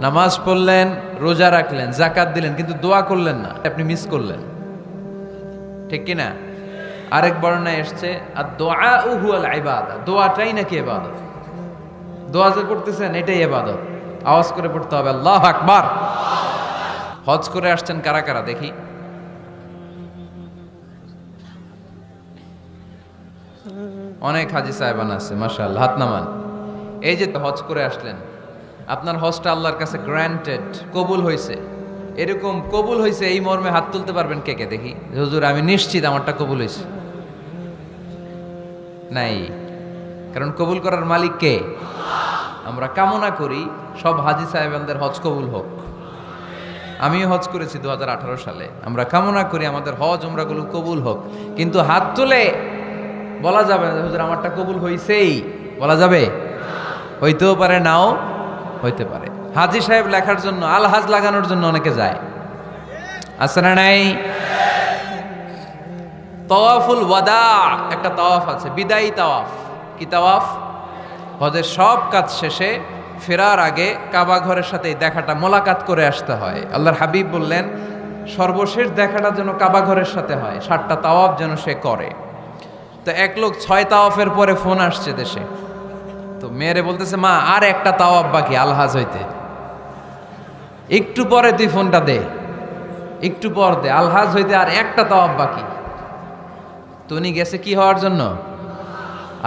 নামাজ পড়লেন, রোজা রাখলেন, যাকাত দিলেন, কিন্তু দোয়া করলেন না, আপনি মিস করলেন, ঠিক কি না? আরেক বর্ণনায় এসছে আর দোয়া হুয়াল ইবাদা, দোয়াটাই নাকি ইবাদত। দোয়া যে করতেছেন এটাই ইবাদত। আওয়াজ করে পড়তে হবে আল্লাহু আকবার। হজ করে আসছেন কারা কারা দেখি? অনেক হাজি সাহেবান আছে, মাশাআল্লাহ, হাত নামান। এই যে হজ করে আসলেন, আপনার হজটা আল্লাহর কাছে গ্র্যান্টেড, কবুল হয়েছে, এরকম কবুল হয়েছে এই মর্মে হাত তুলতে পারবেন কে কে দেখি? হুজুর আমি নিশ্চিত আমারটা কবুল হয়েছে। নাই, কারণ কবুল করার মালিক কে? আমরা কামনা করি সব হাজি সাহেবানদের হজ কবুল হোক। আমিও হজ করেছি 2018 সালে। আমরা কামনা করি আমাদের হজ উমরাগুলো কবুল হোক, কিন্তু হাত তুলে বলা যাবে না হুজুর আমারটা কবুল হইছেই, বলা যাবে? হইতেও পারে, নাও হইতে পারে। হাজি সাহেব লেখার জন্য, আল হাজ লাগানোর জন্য অনেকে যায়, আছে না নাই? তাওয়াফুল ওয়াদা একটা তাওয়াফ আছে, বিদায়ী তাওয়াফ। কি তাওয়াফ? হজের সব কাজ শেষে ফেরার আগে কাবা ঘরের সাথে দেখাটা, মোলাকাত করে আসতে হয়। আল্লাহর হাবিব বললেন সর্বশেষ দেখাটা যেন কাবা ঘরের সাথে হয়, 7টা তাওয়াফ যেন সে করে। তো এক লোক 6 তাওয়াফের পরে ফোন আসছে দেশে, তো মেয়েরে বলতেছে মা আর একটা তাওয়াফ বাকি আলহাজ হইতে, একটু পরে তুই ফোনটা দে, একটু পর দে, আলহাজ হইতে আর একটা তাওয়াফ বাকি। তো উনি গেছে কি হওয়ার জন্য?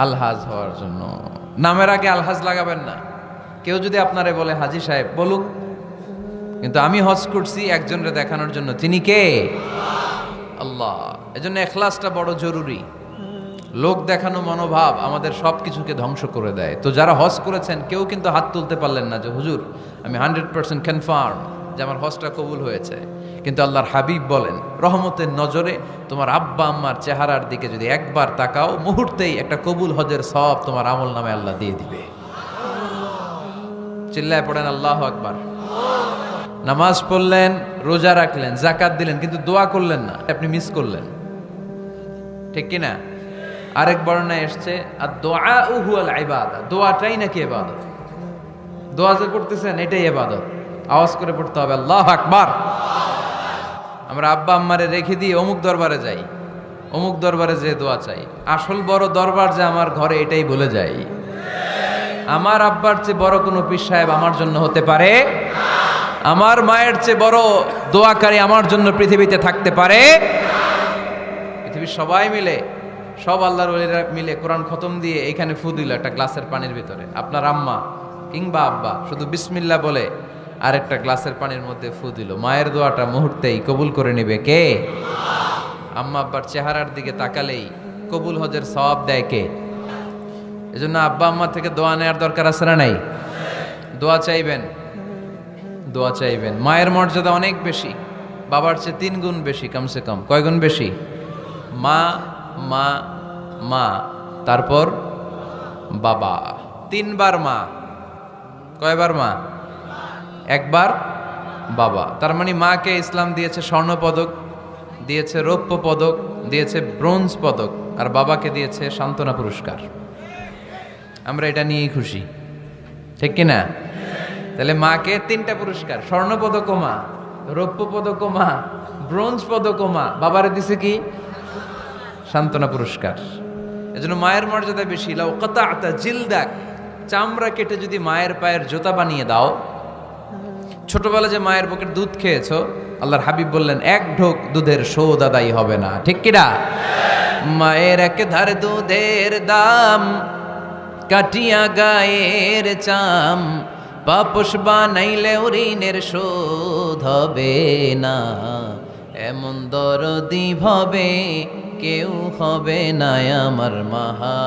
আলহাজ হওয়ার জন্য। নামের আগে আলহাজ লাগাবেন না। কেউ যদি আপনারে বলে হাজি সাহেব, বলুক, কিন্তু আমি হজ করছি একজনের দেখানোর জন্য। তিনি কে? আল্লাহ। এজন্য ইখলাসটা বড় জরুরি। লোক দেখানো মনোভাব আমাদের সব কিছুকে ধ্বংস করে দেয়। তো যারা হজ করেছেন কেউ কিন্তু হাত তুলতে পারলেন না যে হুজুর আমি 100% কনফার্ম যে আমার হজটা কবুল হয়েছে। কিন্তু আল্লাহর হাবিব বলেন রহমতের নজরে তোমার আব্বা আম্মার চেহারার দিকে যদি একবার তাকাও, মুহূর্তেই একটা কবুল হজের সওয়াব তোমার আমল নামে আল্লাহ দিয়ে দিবে। চিল্লায় পড়েন আল্লাহু আকবার। নামাজ পড়লেন, রোজা রাখলেন, যাকাত দিলেন, কিন্তু দোয়া করলেন না, আপনি মিস করলেন, ঠিক কি না? আরেক বর্ণনায় এসছে আর দোয়া হুয়াল ইবাদা, দোয়াটাই নাকি ইবাদত। দোয়া যে করতেছেন এটাই ইবাদত। আওয়াজ করে পড়তে হবে আল্লাহু আকবার। আমরা আব্বা আম্মারে রেখে দিয়ে অমুক দরবারে যাই, অমুক দরবারে যে দোয়া চাই, আসল বড় দরবার যে আমার ঘরে এটাই বলে যাই। আমার আব্বার চেয়ে বড় কোনো পীর সাহেব আমার জন্য হতে পারে? আমার মায়ের চেয়ে বড় দোয়াকারী আমার জন্য পৃথিবীতে থাকতে পারে? পৃথিবীর সবাই মিলে, সব আল্লাহর ওলিরা মিলে কোরআন খতম দিয়ে এখানে ফু দিল একটা গ্লাসের পানির ভিতরে, আপনার আম্মা কিংবা আব্বা শুধু বিসমিল্লাহ বলে আরেকটা গ্লাসের পানির মধ্যে ফু দিল, মায়ের দোয়াটা মুহূর্তেই কবুল করে নেবে কে? আম্মা আব্বার চেহারার দিকে তাকালেই কবুল হজের সওয়াব দেয় কে? এজন্য আব্বা আম্মা থেকে দোয়া নেওয়ার দরকার আছে না নাই? দোয়া চাইবেন, দোয়া চাইবেন। মায়ের মর্যাদা অনেক বেশি, বাবার চেয়ে 3 গুণ বেশি, কমসে কম। কয় গুণ বেশি? মা মা মা, তারপর বাবা, 3 বার মা। কয়বার মা? একবার বাবা। তার মানে মাকে ইসলাম দিয়েছে স্বর্ণ পদক, দিয়েছে রৌপ্য পদক, দিয়েছে ব্রোঞ্জ পদক, আর বাবাকে দিয়েছে সান্ত্বনা পুরস্কার। আমরা এটা নিয়েই খুশি, ঠিক কিনা? তাহলে মাকে 3টা পুরস্কার, স্বর্ণ পদকও মা, রৌপ্য পদকও মা, ব্রোঞ্জ পদকও মা, বাবারে দিছে কি? সান্ত্বনা পুরস্কার। এজন্য মায়ের মর্যাদা বেশি। লাউ কাতা'তা জিলদাক, চামড়া কেটে যদি মায়ের পায়ের জুতা বানিয়ে দাও। ছোটবেলা যে মায়ের বুকের দুধ খেয়েছো, আল্লাহর হাবিব বললেন 1 ঢোক দুধের শোধ আদায় হবে না, ঠিক কিনা? মায়ের এক ধার দুধের দাম, কাটিয়া গায়ের চাম, পাপস বানাইলে ঋণের শোধ হবে না, এমন দরদি ভাবে কেউ হবে না আমার মাহাগো।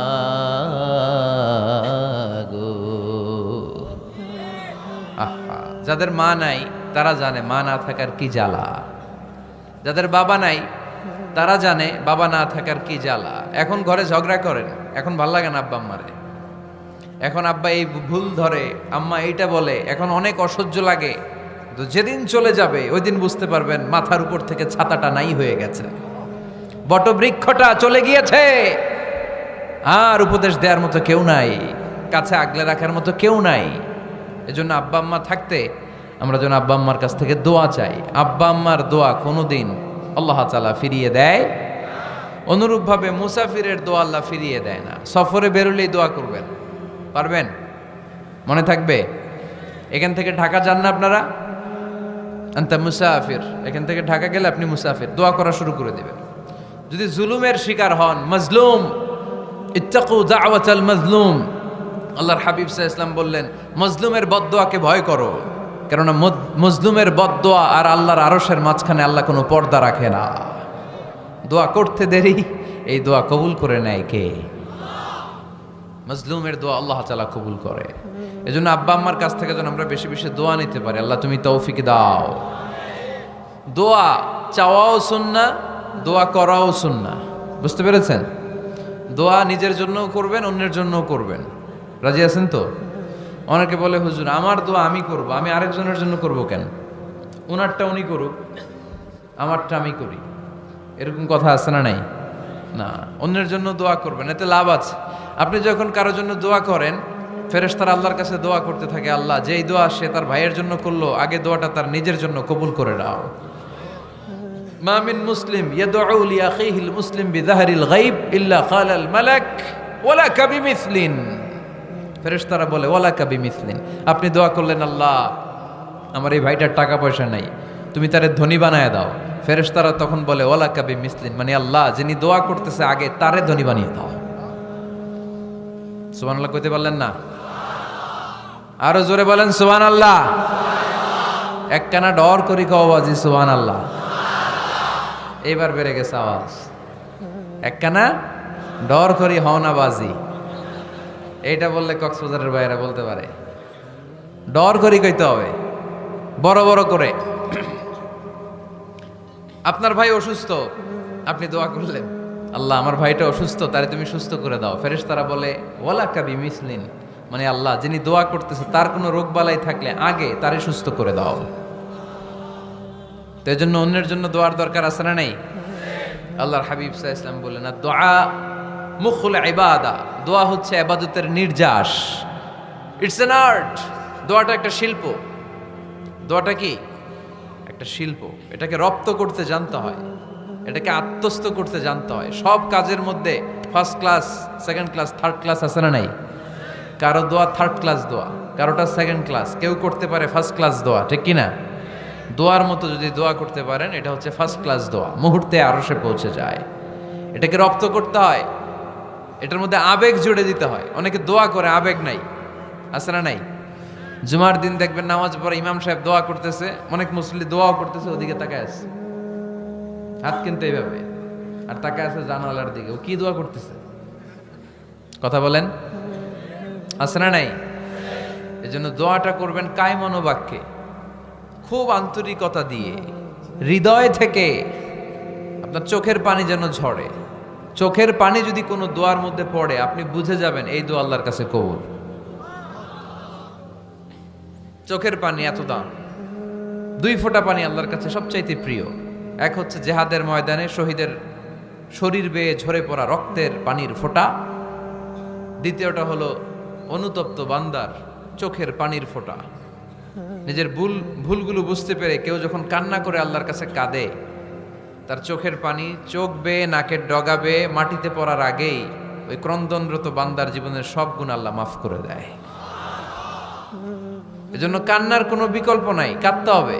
আহা, যাদের মা নাই তারা জানে মা না থাকার কি জ্বালা। যাদের বাবা নাই তারা জানে বাবা না থাকার কি জ্বালা। এখন ঘরে ঝগড়া করেন, এখন ভাল লাগে না আব্বা আম্মারে, এখন আব্বা এই ভুল ধরে, আম্মা এইটা বলে, এখন অনেক অসহ্য লাগে। তো যেদিন চলে যাবে ওই দিন বুঝতে পারবেন মাথার উপর থেকে ছাতাটা নাই হয়ে গেছে, বটবৃক্ষটা চলে গিয়েছে, আর উপদেশ দেওয়ার মতো কেউ নাই, কাছে আগলে রাখার মতো কেউ নাই। এজন্য আব্বা আম্মা থাকতে আমরা যেন আব্বা আম্মার কাছ থেকে দোয়া চাই। আব্বা আম্মার দোয়া কোনোদিন আল্লাহ তাআলা ফিরিয়ে দেয়। অনুরূপভাবে মুসাফিরের দোয়া আল্লাহ ফিরিয়ে দেয় না। সফরে বেরোলেই দোয়া করবেন, পারবেন? মনে থাকবে? এখান থেকে ঢাকা যান না আপনারা? আনতা মুসাফির, এখান থেকে ঢাকা গেলে আপনি মুসাফির, দোয়া করা শুরু করে দেবেন। যদি জুলুমের শিকার হন, মাজলুম, ইত্তাকু দাওয়াতাল মাজলুম, আল্লাহর হাবিব সাল্লাল্লাহু আলাইহি ওয়াসাল্লাম বললেন মজলুমের বদদোয়াকে ভয় করো, কেননা মজলুমের বদদোয়া আর আল্লাহর আরশের মাঝখানে আল্লাহ কোনো পর্দা রাখে না। দোয়া করতে দেরি, এই দোয়া কবুল করে নেয় কে? মজলুমের দোয়া আল্লাহ তাআলা কবুল করে। এজন্য আব্বা আম্মার কাছ থেকে যেন আমরা বেশি বেশি দোয়া নিতে পারি। আল্লাহ তুমি তৌফিক দাও। দোয়া চাওয়াও সুন্নাহ, দোয়া করাও সুন্নাহ। বুঝতে পেরেছেন? দোয়া নিজের জন্যও করবেন, অন্যের জন্যও করবেন। রাজি আছেন তো? অনেকে বলে হুজুর আমার দোয়া আমি করব, আমি আরেকজনের জন্য করব কেন? ওনারটা উনি করুক, আমারটা আমি করি, এরকম কথা আছে না? নাই না, অন্যের জন্য দোয়া করবেন, এতে লাভ আছে। আপনি যখন কারোর জন্য দোয়া করেন, ফেরেশতারা আল্লাহর কাছে দোয়া করতে থাকে, আল্লাহ যেই দোয়া সে তার ভাইয়ের জন্য করলো, আগে দোয়াটা তার নিজের জন্য কবুল করে দাও। মা মিন মুসলিম ইয়াদউ লিআখিহিল মুসলিম বিযাহরিল গায়ব ইল্লা ক্বালাল মালাক ওয়ালাকা বিমিসলিন। ফেরেশতারা বলে ওয়ালাকা বিমিসলিন, আপনি দোয়া করলেন আল্লাহ আমার এই ভাইটার টাকা পয়সা নাই, তুমি তারে ধনী বানায় দাও। ফেরেশতারা তখন বলে ওয়ালাকা বিমিসলিন, মানে আল্লাহ যিনি দোয়া করতেছে আগে তারে ধনী বানিয়ে দাও। সুবহানাল্লাহ কইতে পারলেন না? আরো জোরে বলেন সুবহানাল্লাহ। একখানা ডর করি কও বাজি সুবহানাল্লাহ। এইবার বেড়ে গেছে আওয়াজ। একখানা ডর করি হও না বাজি, এইটা বললে কক্সবাজারের বাইরে বলতে পারে। ডর করি কইতে হবে বড় বড় করে। আপনার ভাই অসুস্থ, আপনি দোয়া করলেন আল্লাহ আমার ভাইটা অসুস্থ, তারে তুমি সুস্থ করে দাও। ফেরেশতারা বলে ওয়ালাকা বিমিসলিন, মানে আল্লাহ যিনি দোয়া করতেছে তার কোনো রোগ বালাই থাকলে আগে তারে সুস্থ করে দাও। তো এজন্য অন্যের জন্য দোয়ার দরকার আছে না নাই? আল্লাহর হাবিব সাল্লাল্লাহু আলাইহি ওয়াসাল্লাম বলেন দোয়া মুখুল ইবাদা, দোয়া হচ্ছে ইবাদতের নির্যাস। It's an art. দোয়াটা একটা শিল্প। দোয়াটা কি? একটা শিল্প। এটাকে রপ্ত করতে জানতে হয়, এটাকে আত্মস্থ করতে জানতে হয়। সব কাজের মধ্যে first class, second class, third class আছে না নাই? কারো দোয়া থার্ড ক্লাস দোয়া, কারোটা সেকেন্ড ক্লাস, কেউ করতে পারে ফার্স্ট ক্লাস দোয়া, ঠিক কি না? দোয়ার মতো যদি দোয়া করতে পারেন এটা হচ্ছে ফার্স্ট ক্লাস দোয়া, মুহূর্তে আরশে পৌঁছে যায়। এটাকে রপ্ত করতে হয়, এটার মধ্যে আবেগ জুড়ে দিতে হয়। অনেকে দোয়া করে আবেগ নাই, আছে না নাই? জুমার দিন দেখবেন নামাজ পড়ে ইমাম সাহেব দোয়া করতেছে, অনেক মুসল্লি দোয়াও করতেছে, ওদিকে তাকায় আছে হাত কিন্তু এইভাবে, আর তাকায় আছে জানালার দিকে, ও কি দোয়া করতেছে? কথা বলেন, আছে না নাই? এজন্য দোয়াটা করবেন কায় মনোবাক্যে, খুব আন্তরিকতা দিয়ে, হৃদয় থেকে। আপনার চোখের পানি যেন ঝরে। চোখের পানি যদি কোনো দোয়ার মধ্যে পড়ে আপনি বুঝে যাবেন এই দোয়া আল্লাহর কাছে কবুল। চোখের পানি এত দাম। 2 ফোঁটা পানি আল্লাহর কাছে সবচাইতে প্রিয়। এক হচ্ছে জেহাদের ময়দানে শহীদের শরীর বেয়ে ঝরে পড়া রক্তের পানির ফোঁটা। দ্বিতীয়টা হলো অনুতপ্ত বান্দার চোখের পানির ফোঁটা। নিজের ভুলগুলো বুঝতে পেরে কেউ যখন কান্না করে আল্লাহর কাছে কাঁদে, তার চোখের পানি চোখ বেয়ে নাকের ডগা বেয়ে মাটিতে পড়ার আগেই ওই ক্রন্দনরত বান্দার জীবনের সব গুণ আল্লাহ মাফ করে দেয়। এজন্য কান্নার কোনো বিকল্প নাই, কাঁদতে হবে।